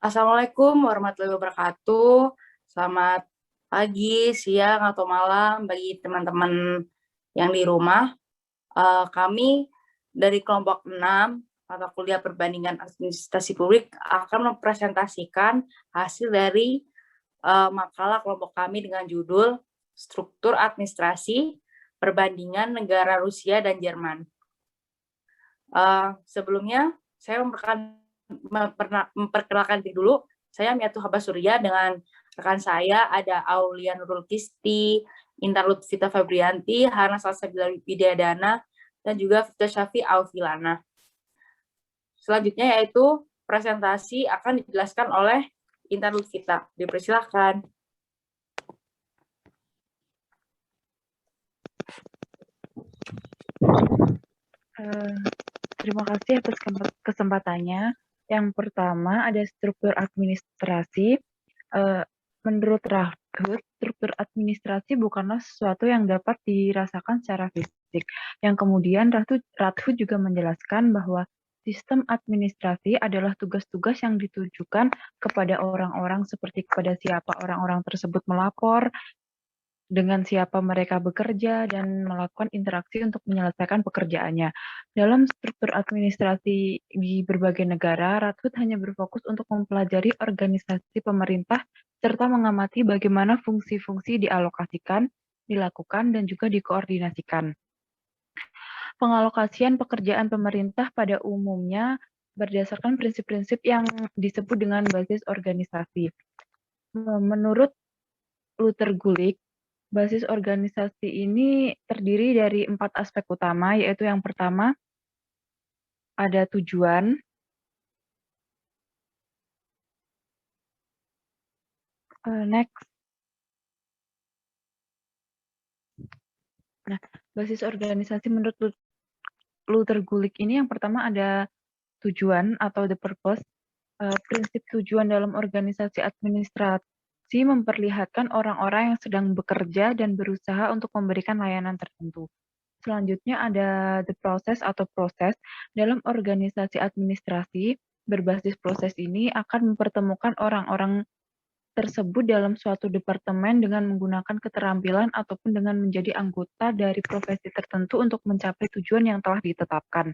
Assalamualaikum warahmatullahi wabarakatuh. Selamat pagi, siang, atau malam bagi teman-teman yang di rumah. Kami dari kelompok 6 mata kuliah perbandingan administrasi publik akan mempresentasikan hasil dari makalah kelompok kami dengan judul Struktur Administrasi Perbandingan Negara Rusia dan Jerman. Sebelumnya, saya memperkenalkan diri dulu. Saya Miatu Habasuria dengan rekan saya ada Aulia Nurul Kisti, Intan Lutfita Febrianti, Hana Salsabila Widyadana, dan juga Fita Syafi Aufilana. Selanjutnya yaitu presentasi akan dijelaskan oleh Intan Lutfita. Dipersilakan. Terima kasih atas kesempatannya. Yang pertama ada struktur administrasi. Menurut Rathud, struktur administrasi bukanlah sesuatu yang dapat dirasakan secara fisik. Yang kemudian Rathud juga menjelaskan bahwa sistem administrasi adalah tugas-tugas yang ditujukan kepada orang-orang seperti kepada siapa orang-orang tersebut melapor, dengan siapa mereka bekerja, dan melakukan interaksi untuk menyelesaikan pekerjaannya. Dalam struktur administrasi di berbagai negara, Rathud hanya berfokus untuk mempelajari organisasi pemerintah serta mengamati bagaimana fungsi-fungsi dialokasikan, dilakukan, dan juga dikoordinasikan. Pengalokasian pekerjaan pemerintah pada umumnya berdasarkan prinsip-prinsip yang disebut dengan basis organisasi. Menurut Luther Gulick, basis organisasi ini terdiri dari 4 aspek utama, yaitu yang pertama ada tujuan, next. Nah, basis organisasi menurut Luther Gulick ini yang pertama ada tujuan atau the purpose. Prinsip tujuan dalam organisasi administrasi memperlihatkan orang-orang yang sedang bekerja dan berusaha untuk memberikan layanan tertentu. Selanjutnya ada the process atau proses. Dalam organisasi administrasi, berbasis proses ini akan mempertemukan orang-orang tersebut dalam suatu departemen dengan menggunakan keterampilan ataupun dengan menjadi anggota dari profesi tertentu untuk mencapai tujuan yang telah ditetapkan.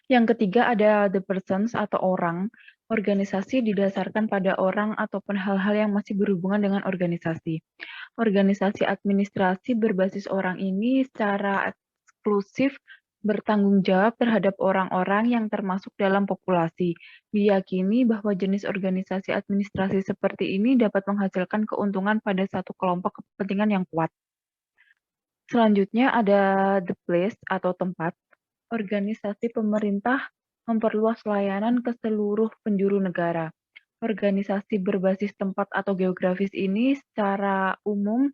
Yang ketiga ada the persons atau orang. Organisasi didasarkan pada orang ataupun hal-hal yang masih berhubungan dengan organisasi. Organisasi administrasi berbasis orang ini secara eksklusif bertanggung jawab terhadap orang-orang yang termasuk dalam populasi. Diyakini bahwa jenis organisasi administrasi seperti ini dapat menghasilkan keuntungan pada satu kelompok kepentingan yang kuat. Selanjutnya ada the place atau tempat. Organisasi pemerintah memperluas layanan ke seluruh penjuru negara. Organisasi berbasis tempat atau geografis ini secara umum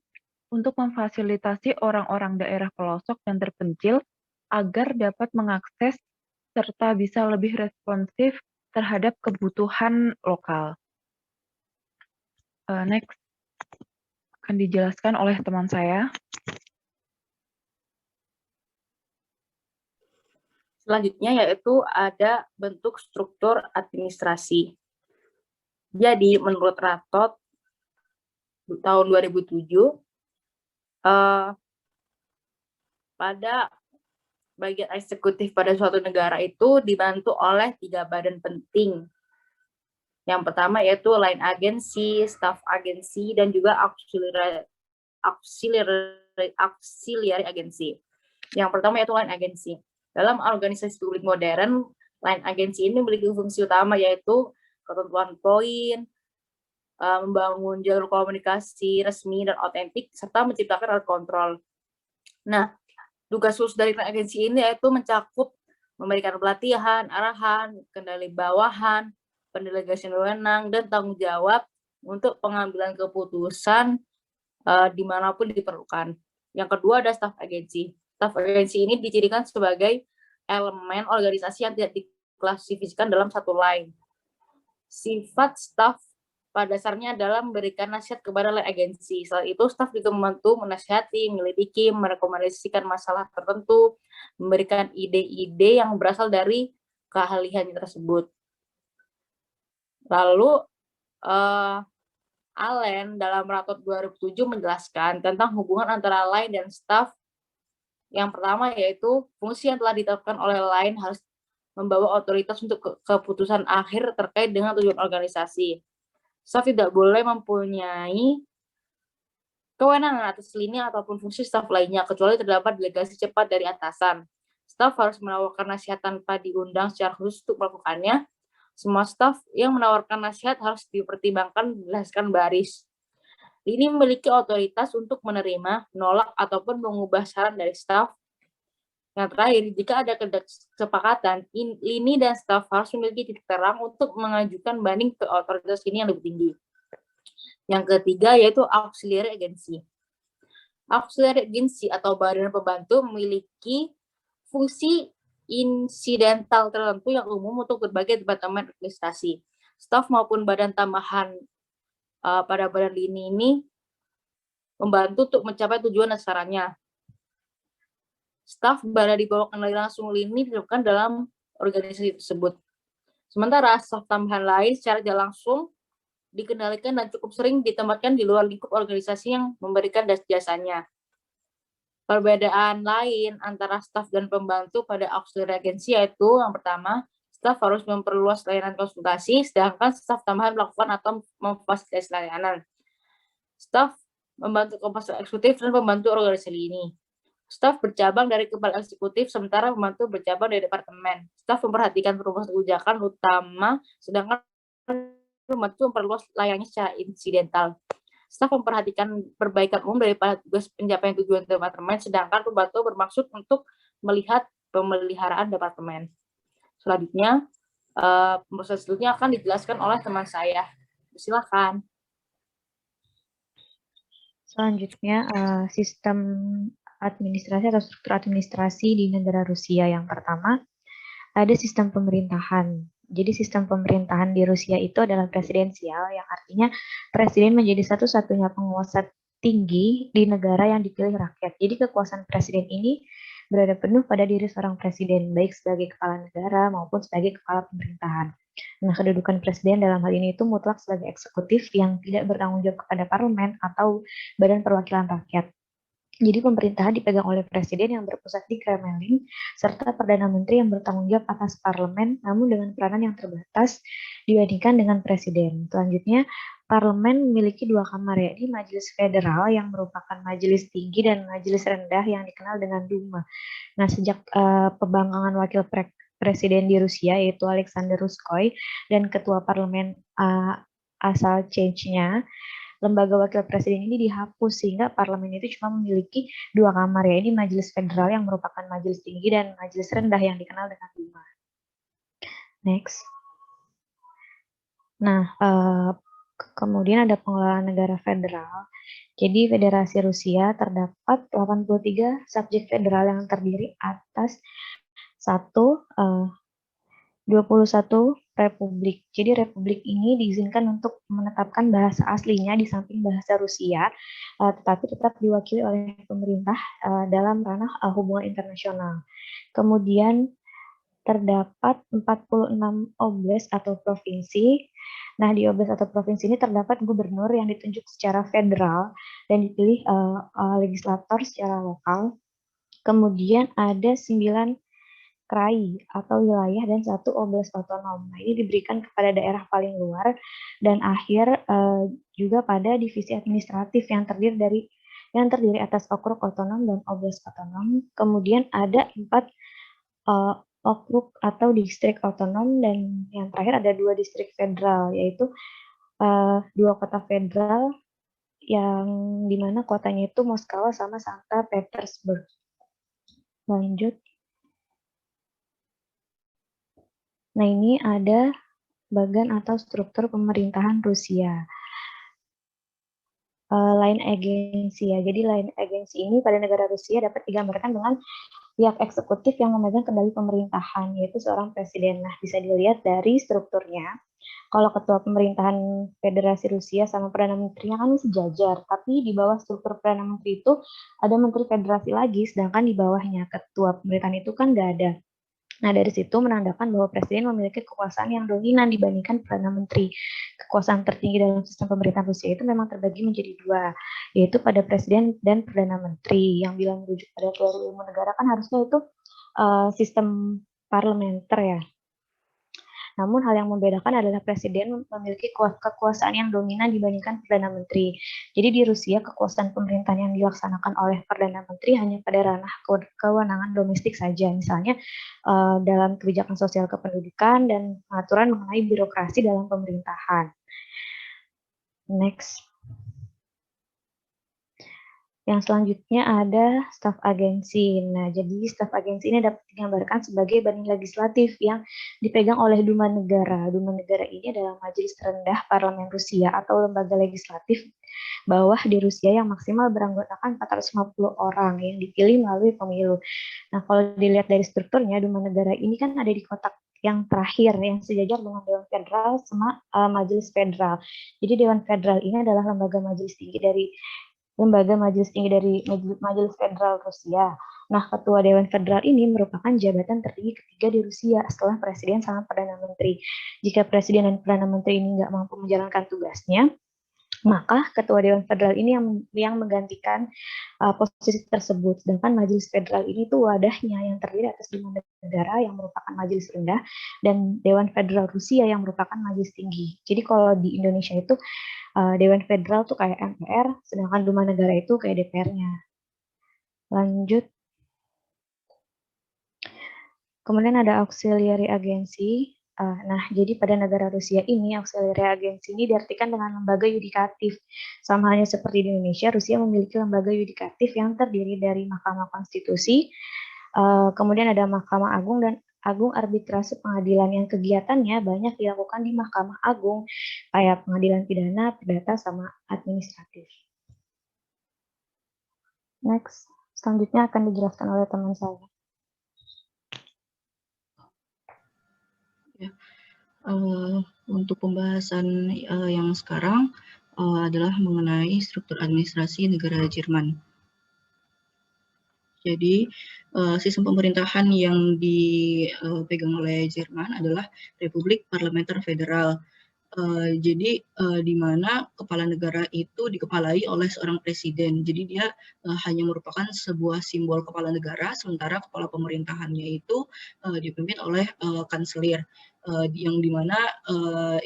untuk memfasilitasi orang-orang daerah pelosok dan terpencil agar dapat mengakses serta bisa lebih responsif terhadap kebutuhan lokal. Next, akan dijelaskan oleh teman saya. Selanjutnya yaitu ada bentuk struktur administrasi. Jadi menurut Rathod tahun 2007 pada bagian eksekutif pada suatu negara itu dibantu oleh 3 badan penting. Yang pertama yaitu line agency, staff agency, dan juga auxiliary agency. Yang pertama yaitu line agency. Dalam organisasi publik modern, line agency ini memiliki fungsi utama yaitu ketentuan poin, membangun jalur komunikasi resmi dan otentik, serta menciptakan alat kontrol. Nah, tugas khusus dari line agency ini yaitu mencakup memberikan pelatihan, arahan, kendali bawahan, pendelegasian wewenang, dan tanggung jawab untuk pengambilan keputusan dimanapun diperlukan. Yang kedua ada staff agency. Staff agency ini dicirikan sebagai elemen organisasi yang tidak diklasifikasikan dalam satu line. Sifat staff pada dasarnya adalah memberikan nasihat kepada line agency. Selain itu, staff juga membantu menasihati, menyelidiki, merekomendasikan masalah tertentu, memberikan ide-ide yang berasal dari keahlian tersebut. Lalu Allen dalam rapor 2007 menjelaskan tentang hubungan antara line dan staff. Yang pertama yaitu fungsi yang telah ditetapkan oleh line harus membawa otoritas untuk keputusan akhir terkait dengan tujuan organisasi. Staff tidak boleh mempunyai kewenangan atas lini ataupun fungsi staff lainnya, kecuali terdapat delegasi cepat dari atasan. Staff harus menawarkan nasihat tanpa diundang secara khusus untuk melakukannya. Semua staff yang menawarkan nasihat harus dipertimbangkan berdasarkan baris. Lini memiliki otoritas untuk menerima, menolak, ataupun mengubah saran dari staff. Yang terakhir, jika ada kesepakatan, lini dan staff harus memiliki titik terang untuk mengajukan banding ke otoritas ini yang lebih tinggi. Yang ketiga yaitu auxiliary agency. Auxiliary agency atau badan pembantu memiliki fungsi insidental tertentu yang umum untuk berbagai departemen administrasi. Staf maupun badan tambahan pada badan lini ini membantu untuk mencapai tujuan dan sasarannya. Staf berada di bawah kendali langsung lini dilakukan dalam organisasi tersebut. Sementara staf tambahan lain secara tidak langsung dikendalikan dan cukup sering ditempatkan di luar lingkup organisasi yang memberikan jasanya. Perbedaan lain antara staf dan pembantu pada auxiliary agency yaitu yang pertama, staf harus memperluas layanan konsultasi, sedangkan staf tambahan melakukan atau memfasilitasi layanan. Staf membantu kepala eksekutif dan pembantu organisasi ini. Staf bercabang dari kepala eksekutif, sementara pembantu bercabang dari departemen. Staf memperhatikan perubahan kebijakan utama, sedangkan pembantu memperluas layarnya secara insidental. Staf memperhatikan perbaikan umum daripada tugas pencapaian tujuan departemen, sedangkan pembantu bermaksud untuk melihat pemeliharaan departemen. Selanjutnya, proses selanjutnya akan dijelaskan oleh teman saya. Silakan. Selanjutnya, sistem administrasi atau struktur administrasi di negara Rusia. Yang pertama, ada sistem pemerintahan. Jadi sistem pemerintahan di Rusia itu adalah presidensial, yang artinya presiden menjadi satu-satunya penguasa tinggi di negara yang dipilih rakyat. Jadi kekuasaan presiden ini berada penuh pada diri seorang presiden, baik sebagai kepala negara maupun sebagai kepala pemerintahan. Nah, kedudukan presiden dalam hal ini itu mutlak sebagai eksekutif yang tidak bertanggung jawab kepada parlemen atau badan perwakilan rakyat. Jadi pemerintahan dipegang oleh presiden yang berpusat di Kremlin, serta Perdana Menteri yang bertanggung jawab atas parlemen, namun dengan peranan yang terbatas dibandingkan dengan presiden. Selanjutnya, parlemen memiliki dua kamar, yakni Majelis Federal yang merupakan majelis tinggi dan majelis rendah yang dikenal dengan Duma. Nah, sejak pembangkangan wakil presiden di Rusia, yaitu Alexander Ruskoy, dan ketua parlemen asal Chechnya, lembaga wakil presiden ini dihapus sehingga parlemen itu cuma memiliki dua kamar, yaitu Majelis Federal yang merupakan majelis tinggi dan majelis rendah yang dikenal dengan Duma. Next. Nah, kemudian ada pengelolaan negara federal. Jadi Federasi Rusia terdapat 83 subjek federal yang terdiri atas 21 republik. Jadi republik ini diizinkan untuk menetapkan bahasa aslinya di samping bahasa Rusia, tetapi tetap diwakili oleh pemerintah dalam ranah hubungan internasional. Kemudian terdapat 46 oblast atau provinsi. Nah, di oblast atau provinsi ini terdapat gubernur yang ditunjuk secara federal dan dipilih legislator secara lokal. Kemudian ada 9 krai atau wilayah dan 1 oblast otonom. Nah, ini diberikan kepada daerah paling luar dan akhir juga pada divisi administratif yang terdiri atas okrug otonom dan oblast otonom. Kemudian ada 4 okrug atau distrik otonom dan yang terakhir ada 2 distrik federal, yaitu 2 kota federal yang dimana kotanya itu Moskow sama Saint Petersburg. Lanjut. Nah, ini ada bagan atau struktur pemerintahan Rusia. Line agency ya. Jadi line agency ini pada negara Rusia dapat digambarkan dengan pihak eksekutif yang memegang kendali pemerintahan, yaitu seorang presiden. Nah, bisa dilihat dari strukturnya. Kalau ketua pemerintahan Federasi Rusia sama Perdana Menterinya kan sejajar, tapi di bawah struktur Perdana Menteri itu ada Menteri Federasi lagi, sedangkan di bawahnya ketua pemerintahan itu kan nggak ada. Nah, dari situ menandakan bahwa presiden memiliki kekuasaan yang dominan dibandingkan Perdana Menteri. Kekuasaan tertinggi dalam sistem pemerintahan Rusia itu memang terbagi menjadi dua, yaitu pada presiden dan Perdana Menteri. Yang bila merujuk pada teori ilmu negara kan harusnya itu sistem parlementer ya. Namun hal yang membedakan adalah presiden memiliki kekuasaan yang dominan dibandingkan Perdana Menteri. Jadi di Rusia kekuasaan pemerintahan yang dilaksanakan oleh Perdana Menteri hanya pada ranah kewenangan domestik saja, misalnya dalam kebijakan sosial kependudukan dan pengaturan mengenai birokrasi dalam pemerintahan. Next. Yang selanjutnya ada staf agensi. Nah, jadi staf agensi ini dapat digambarkan sebagai badan legislatif yang dipegang oleh Duma Negara. Duma Negara ini adalah majelis terendah parlemen Rusia atau lembaga legislatif bawah di Rusia yang maksimal beranggotakan 450 orang yang dipilih melalui pemilu. Nah, kalau dilihat dari strukturnya, Duma Negara ini kan ada di kotak yang terakhir yang sejajar dengan Dewan Federal sama Majelis Federal. Jadi Dewan Federal ini adalah lembaga majelis tinggi dari Majelis Federal Rusia. Nah, Ketua Dewan Federal ini merupakan jabatan tertinggi ketiga di Rusia setelah Presiden sama Perdana Menteri. Jika Presiden dan Perdana Menteri ini nggak mampu menjalankan tugasnya, maka Ketua Dewan Federal ini yang menggantikan posisi tersebut. Sedangkan Majelis Federal ini tuh wadahnya yang terdiri atas 5 negara yang merupakan majelis rendah dan Dewan Federal Rusia yang merupakan majelis tinggi. Jadi kalau di Indonesia itu Dewan Federal tuh kayak MPR, sedangkan Duma Negara itu kayak DPR-nya. Lanjut. Kemudian ada auxiliary agency. Nah, jadi pada negara Rusia ini, auxiliary agency ini diartikan dengan lembaga yudikatif. Sama halnya seperti di Indonesia, Rusia memiliki lembaga yudikatif yang terdiri dari Mahkamah Konstitusi, kemudian ada Mahkamah Agung dan Agung Arbitrase Pengadilan yang kegiatannya banyak dilakukan di Mahkamah Agung, kayak pengadilan pidana, perdata, sama administratif. Next, selanjutnya akan dijelaskan oleh teman saya. Untuk pembahasan yang sekarang adalah mengenai struktur administrasi negara Jerman. Jadi, sistem pemerintahan yang dipegang oleh Jerman adalah Republik Parlementer Federal. Jadi, di mana kepala negara itu dikepalai oleh seorang presiden. Jadi dia hanya merupakan sebuah simbol kepala negara, sementara kepala pemerintahannya itu dipimpin oleh kanselir, yang di mana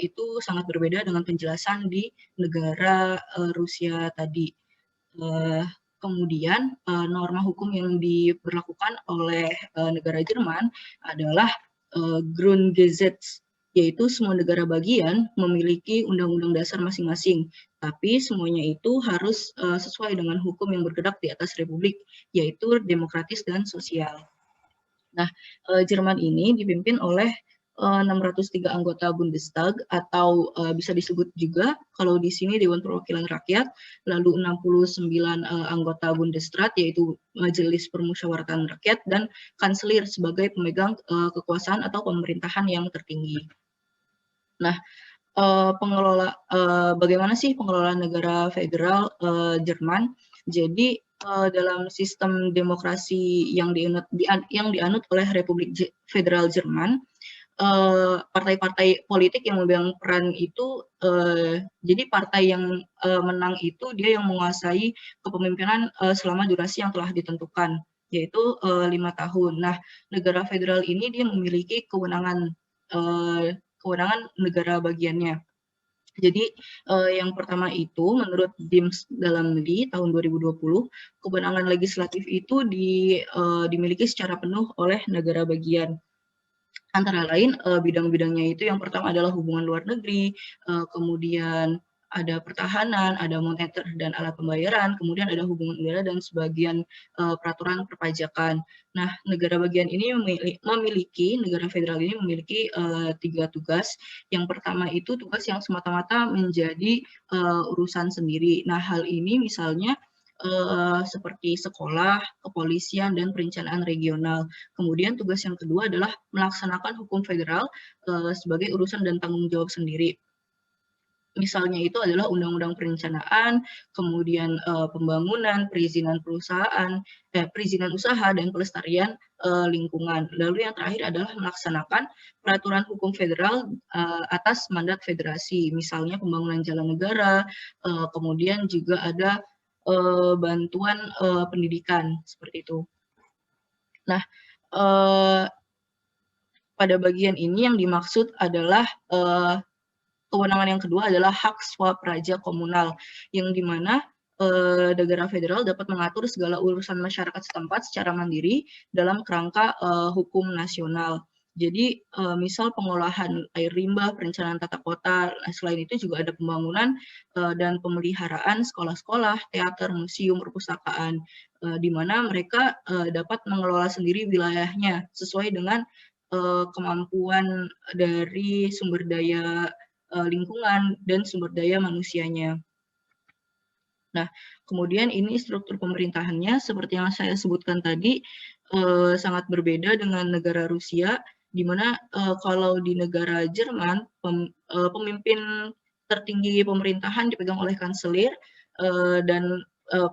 itu sangat berbeda dengan penjelasan di negara Rusia tadi. Kemudian norma hukum yang diberlakukan oleh negara Jerman adalah Grundgesetz, yaitu semua negara bagian memiliki undang-undang dasar masing-masing, tapi semuanya itu harus sesuai dengan hukum yang bergerak di atas republik, yaitu demokratis dan sosial. Nah, Jerman ini dipimpin oleh 603 anggota Bundestag atau bisa disebut juga kalau di sini Dewan Perwakilan Rakyat, lalu 69 anggota Bundesrat yaitu Majelis Permusyawaratan Rakyat dan kanselir sebagai pemegang kekuasaan atau pemerintahan yang tertinggi. Nah, bagaimana sih pengelolaan negara federal Jerman? Jadi dalam sistem demokrasi yang dianut oleh Republik Federal Jerman, partai-partai politik yang memegang peran itu, jadi partai yang menang itu dia yang menguasai kepemimpinan selama durasi yang telah ditentukan, yaitu 5 tahun. Nah, negara federal ini dia memiliki kewenangan negara bagiannya. Jadi yang pertama itu menurut Dims Dalamli tahun 2020, kewenangan legislatif itu dimiliki secara penuh oleh negara bagian. Antara lain bidang-bidangnya itu yang pertama adalah hubungan luar negeri, kemudian ada pertahanan, ada moneter dan alat pembayaran, kemudian ada hubungan udara dan sebagian peraturan perpajakan. Nah, negara bagian ini negara federal ini memiliki 3 tugas. Yang pertama itu tugas yang semata-mata menjadi urusan sendiri. Nah, hal ini misalnya seperti sekolah, kepolisian, dan perencanaan regional. Kemudian tugas yang kedua adalah melaksanakan hukum federal sebagai urusan dan tanggung jawab sendiri. misalnya itu adalah undang-undang perencanaan, kemudian pembangunan, perizinan perusahaan, perizinan usaha, dan pelestarian lingkungan. Lalu yang terakhir adalah melaksanakan peraturan hukum federal atas mandat federasi, misalnya pembangunan jalan negara, kemudian juga ada bantuan pendidikan, seperti itu. Nah, pada bagian ini yang dimaksud adalah kewenangan yang kedua adalah hak swapraja komunal, yang dimana negara federal dapat mengatur segala urusan masyarakat setempat secara mandiri dalam kerangka hukum nasional. Jadi misal pengolahan air limbah, perencanaan tata kota, selain itu juga ada pembangunan dan pemeliharaan sekolah-sekolah, teater, museum, perpustakaan, di mana mereka dapat mengelola sendiri wilayahnya sesuai dengan kemampuan dari sumber daya lingkungan dan sumber daya manusianya. Nah, kemudian ini struktur pemerintahannya seperti yang saya sebutkan tadi sangat berbeda dengan negara Rusia, di mana kalau di negara Jerman pemimpin tertinggi pemerintahan dipegang oleh kanselir dan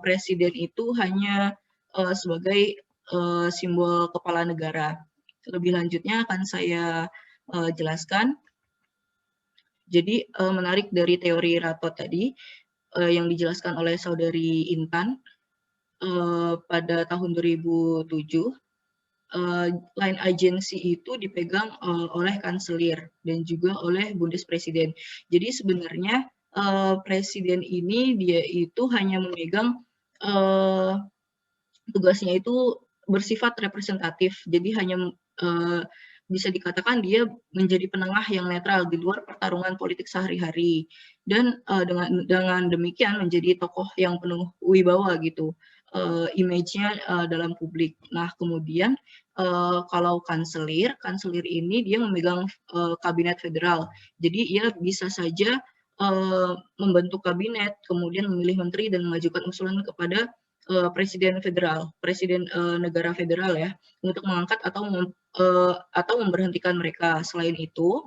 presiden itu hanya sebagai simbol kepala negara. Lebih lanjutnya akan saya jelaskan. Jadi menarik dari teori Ratot tadi yang dijelaskan oleh saudari Intan pada tahun 2007, line agency itu dipegang oleh kanselir dan juga oleh Bundespresiden. Jadi sebenarnya presiden ini dia itu hanya memegang tugasnya itu bersifat representatif. Jadi hanya bisa dikatakan dia menjadi penengah yang netral di luar pertarungan politik sehari-hari, dan dengan demikian menjadi tokoh yang penuh wibawa gitu, image-nya dalam publik. Nah, kemudian kalau kanselir ini dia memegang kabinet federal, jadi ia bisa saja membentuk kabinet, kemudian memilih menteri dan mengajukan usulan kepada presiden federal, presiden negara federal ya, untuk mengangkat atau memberhentikan mereka. Selain itu,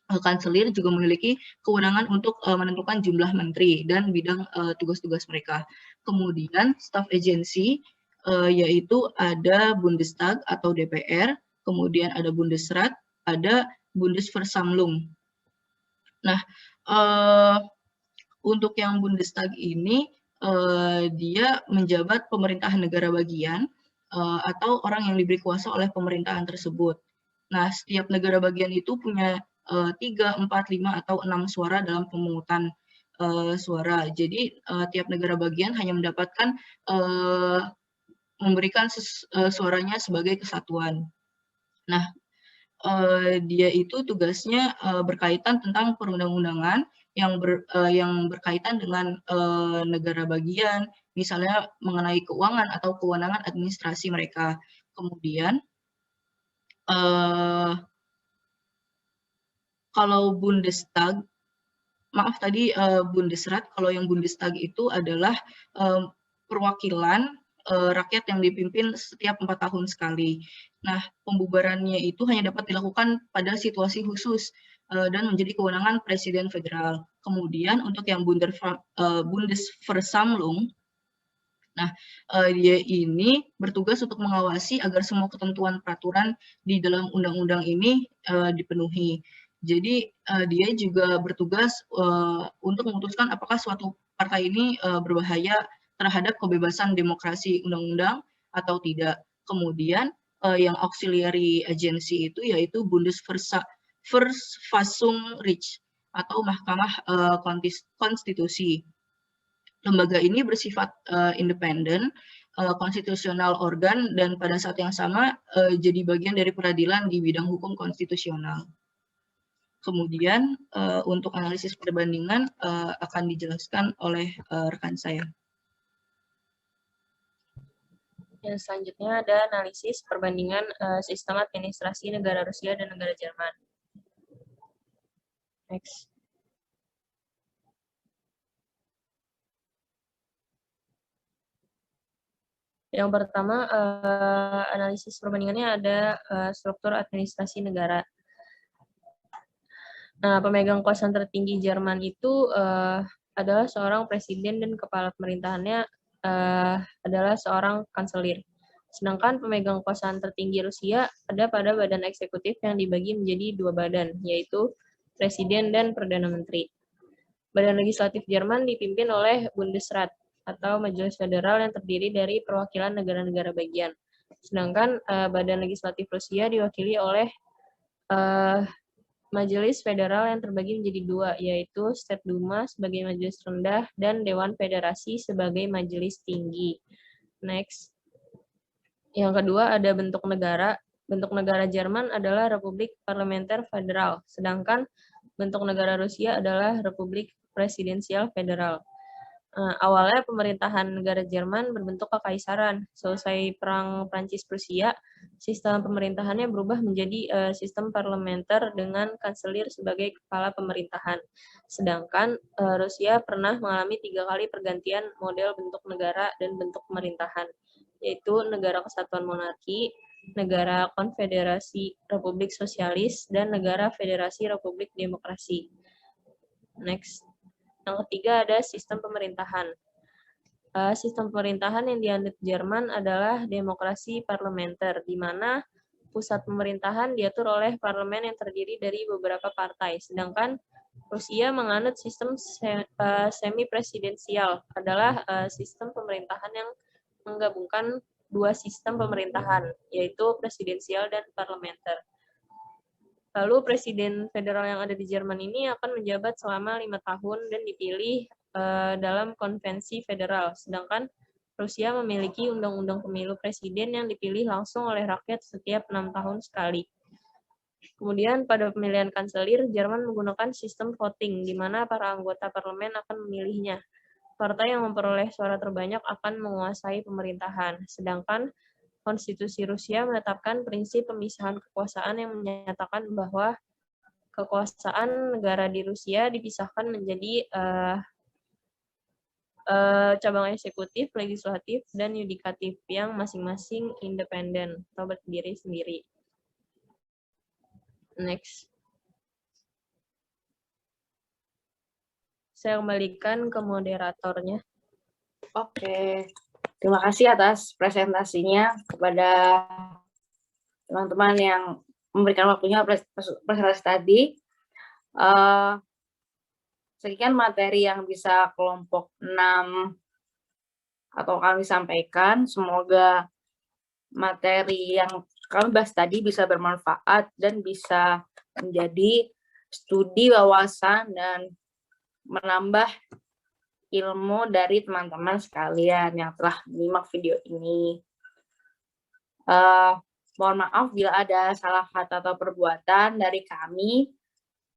kanselir juga memiliki kewenangan untuk menentukan jumlah menteri dan bidang tugas-tugas mereka. Kemudian staf agensi yaitu ada Bundestag atau DPR, kemudian ada Bundesrat, ada Bundesversammlung. Nah, untuk yang Bundestag ini dia menjabat pemerintahan negara bagian atau orang yang diberi kuasa oleh pemerintahan tersebut. Nah, setiap negara bagian itu punya 3, 4, 5, atau 6 suara dalam pemungutan suara. Jadi, tiap negara bagian hanya mendapatkan memberikan suaranya sebagai kesatuan. Nah, dia itu tugasnya berkaitan tentang perundang-undangan yang berkaitan dengan negara bagian, misalnya mengenai keuangan atau kewenangan administrasi mereka. Kemudian kalau Bundestag, maaf tadi Bundesrat, kalau yang Bundestag itu adalah perwakilan rakyat yang dipimpin setiap 4 tahun sekali. Nah, pembubarannya itu hanya dapat dilakukan pada situasi khusus dan menjadi kewenangan Presiden Federal. Kemudian untuk yang Bundesversammlung, nah dia ini bertugas untuk mengawasi agar semua ketentuan peraturan di dalam undang-undang ini dipenuhi. Jadi dia juga bertugas untuk memutuskan apakah suatu partai ini berbahaya terhadap kebebasan demokrasi undang-undang atau tidak. Kemudian yang auxiliary agency itu yaitu Bundesverfassungsgericht atau Mahkamah Konstitusi. Lembaga ini bersifat independen, konstitusional organ, dan pada saat yang sama jadi bagian dari peradilan di bidang hukum konstitusional. Kemudian untuk analisis perbandingan akan dijelaskan oleh rekan saya. Yang selanjutnya ada analisis perbandingan sistem administrasi negara Rusia dan negara Jerman. Next. Yang pertama, analisis perbandingannya ada struktur administrasi negara. Nah, pemegang kekuasaan tertinggi Jerman itu adalah seorang presiden dan kepala pemerintahannya adalah seorang kanselir. Sedangkan pemegang kekuasaan tertinggi Rusia ada pada badan eksekutif yang dibagi menjadi 2 badan, yaitu presiden dan perdana menteri. Badan legislatif Jerman dipimpin oleh Bundesrat atau majelis federal yang terdiri dari perwakilan negara-negara bagian. Sedangkan badan legislatif Rusia diwakili oleh majelis federal yang terbagi menjadi 2, yaitu State Duma sebagai majelis rendah dan Dewan Federasi sebagai majelis tinggi. Next. Yang kedua ada bentuk negara. Bentuk negara Jerman adalah Republik Parlementer Federal, sedangkan bentuk negara Rusia adalah Republik Presidensial Federal. Awalnya pemerintahan negara Jerman berbentuk kekaisaran. Selesai Perang Prancis-Prusia, sistem pemerintahannya berubah menjadi sistem parlementer dengan kanselir sebagai kepala pemerintahan. Sedangkan Rusia pernah mengalami 3 kali pergantian model bentuk negara dan bentuk pemerintahan, yaitu negara kesatuan monarki, negara konfederasi Republik Sosialis, dan negara federasi Republik Demokrasi. Next. Yang ketiga ada sistem pemerintahan. Sistem pemerintahan yang dianut Jerman adalah demokrasi parlementer, di mana pusat pemerintahan diatur oleh parlemen yang terdiri dari beberapa partai. Sedangkan Rusia menganut sistem semi-presidensial, adalah sistem pemerintahan yang menggabungkan 2 sistem pemerintahan, yaitu presidensial dan parlementer. Lalu presiden federal yang ada di Jerman ini akan menjabat selama 5 tahun dan dipilih dalam konvensi federal. Sedangkan Rusia memiliki undang-undang pemilu presiden yang dipilih langsung oleh rakyat setiap 6 tahun sekali. Kemudian pada pemilihan kanselir, Jerman menggunakan sistem voting, di mana para anggota parlemen akan memilihnya. Partai yang memperoleh suara terbanyak akan menguasai pemerintahan. Sedangkan Konstitusi Rusia menetapkan prinsip pemisahan kekuasaan yang menyatakan bahwa kekuasaan negara di Rusia dipisahkan menjadi cabang eksekutif, legislatif, dan yudikatif yang masing-masing independen atau berdiri sendiri. Next. Saya kembalikan ke moderatornya. Oke. Terima kasih atas presentasinya kepada teman-teman yang memberikan waktunya presentasi tadi. Sekian materi yang bisa kelompok 6 atau kami sampaikan. Semoga materi yang kami bahas tadi bisa bermanfaat dan bisa menjadi studi wawasan dan menambah ilmu dari teman-teman sekalian yang telah menyimak video ini. Mohon maaf bila ada salah kata atau perbuatan dari kami.